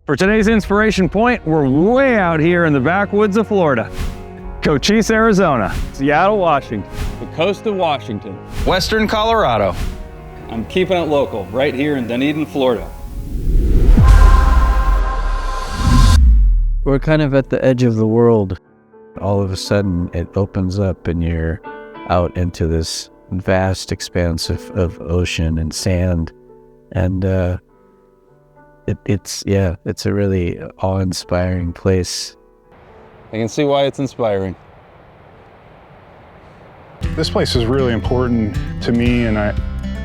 For today's inspiration point, we're way out here in the backwoods of Florida. Cochise, Arizona. Seattle, Washington. The coast of Washington. Western Colorado. I'm keeping it local, right here in Dunedin, Florida. We're kind of at the edge of the world. All of a sudden, it opens up and you're out into this vast expanse of ocean and sand. And it's a really awe-inspiring place. I can see why it's inspiring. This place is really important to me, and I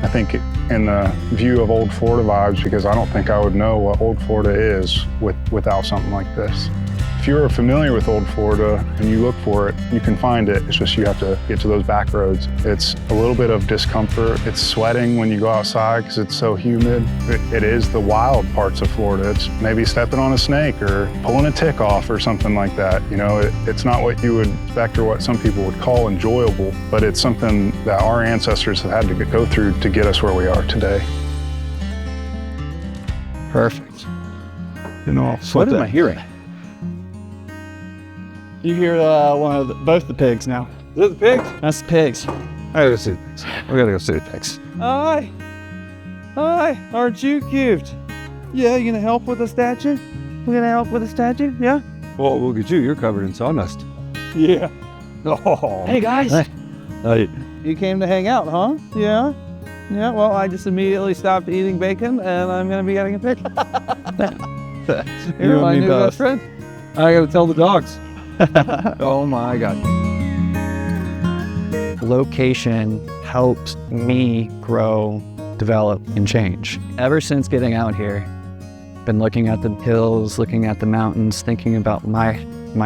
think in the view of Old Florida vibes, because I don't think I would know what Old Florida is without something like this. If you're familiar with Old Florida and you look for it, you can find it. It's just you have to get to those back roads. It's a little bit of discomfort. It's sweating when you go outside because it's so humid. It is the wild parts of Florida. It's maybe stepping on a snake or pulling a tick off or something like that. You know, it's not what you would expect or what some people would call enjoyable, but it's something that our ancestors have had to go through to get us where we are today. Perfect. You know, What am I hearing? You hear both the pigs now. Is that the pigs? That's the pigs. I gotta go see the pigs. We gotta go see the pigs. Hi. Hi. Aren't you cute? Yeah, you gonna help with the statue? We're gonna help with the statue? Yeah? Well, look at you. You're covered in sawdust. Yeah. Oh. Hey guys. Hey. You came to hang out, huh? Yeah. Yeah, well, I just immediately stopped eating bacon and I'm gonna be getting a pig. You're my new best friend. I gotta tell the dogs. Oh my God. Location helps me grow, develop, and change. Ever since getting out here, been looking at the hills, looking at the mountains, thinking about my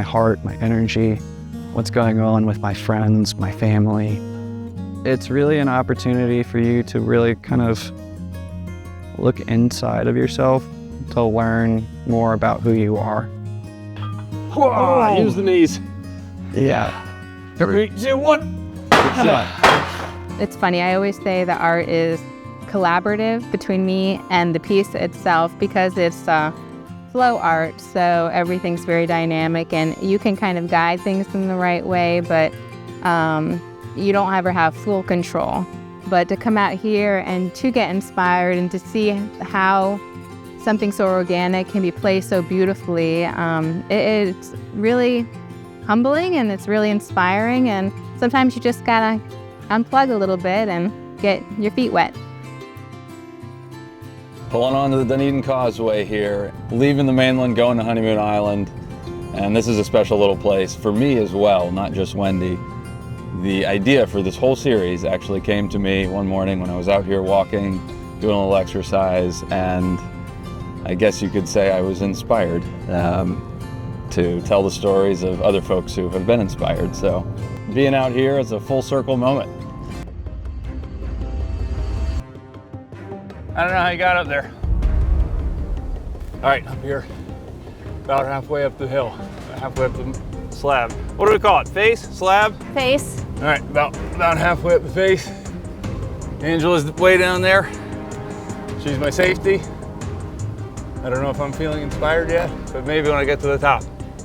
heart, my energy, what's going on with my friends, my family. It's really an opportunity for you to really kind of look inside of yourself to learn more about who you are. Whoa. Use the knees. Yeah. 3, 2, 1. It's funny, I always say that art is collaborative between me and the piece itself because it's flow art, so everything's very dynamic and you can kind of guide things in the right way, but you don't ever have full control. But to come out here and to get inspired and to see how something so organic can be placed so beautifully, it's really humbling and it's really inspiring, and sometimes you just gotta unplug a little bit and get your feet wet. Pulling onto the Dunedin Causeway here, leaving the mainland, going to Honeymoon Island, and this is a special little place for me as well, not just Wendy. The idea for this whole series actually came to me one morning when I was out here walking, doing a little exercise, and I guess you could say I was inspired to tell the stories of other folks who have been inspired. So being out here is a full circle moment. I don't know how you got up there. All right, up here, about halfway up the hill, halfway up the slab. What do we call it? Face? Slab? Face. All right, about halfway up the face. Angela's way down there. She's my safety. I don't know if I'm feeling inspired yet, but maybe when I get to the top.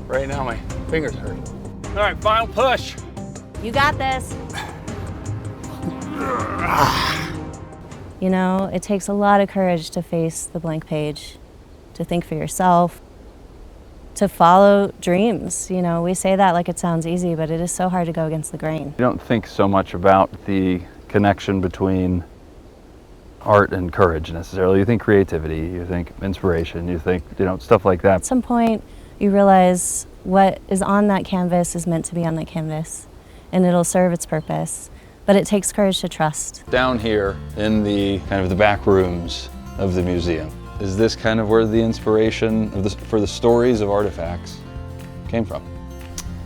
Right now, my fingers hurt. All right, final push. You got this. You know, it takes a lot of courage to face the blank page, to think for yourself, to follow dreams. You know, we say that like it sounds easy, but it is so hard to go against the grain. You don't think so much about the connection between art and courage necessarily. You think creativity, you think inspiration, you think, stuff like that. At some point, you realize what is on that canvas is meant to be on that canvas, and it'll serve its purpose. But it takes courage to trust. Down here in the kind of the back rooms of the museum, is this kind of where the inspiration for the stories of artifacts came from?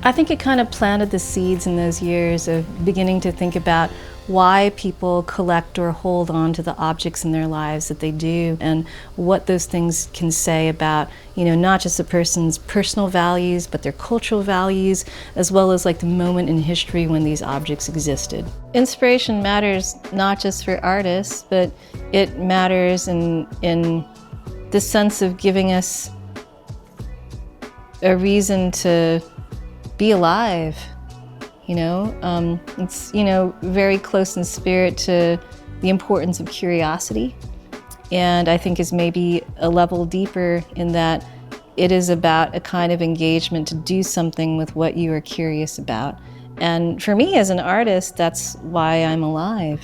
I think it kind of planted the seeds in those years of beginning to think about why people collect or hold on to the objects in their lives that they do, and what those things can say about, not just a person's personal values, but their cultural values, as well as like the moment in history when these objects existed. Inspiration matters not just for artists, but it matters in the sense of giving us a reason to be alive, you know? It's, you know, very close in spirit to the importance of curiosity. And I think is maybe a level deeper in that it is about a kind of engagement to do something with what you are curious about. And for me as an artist, that's why I'm alive.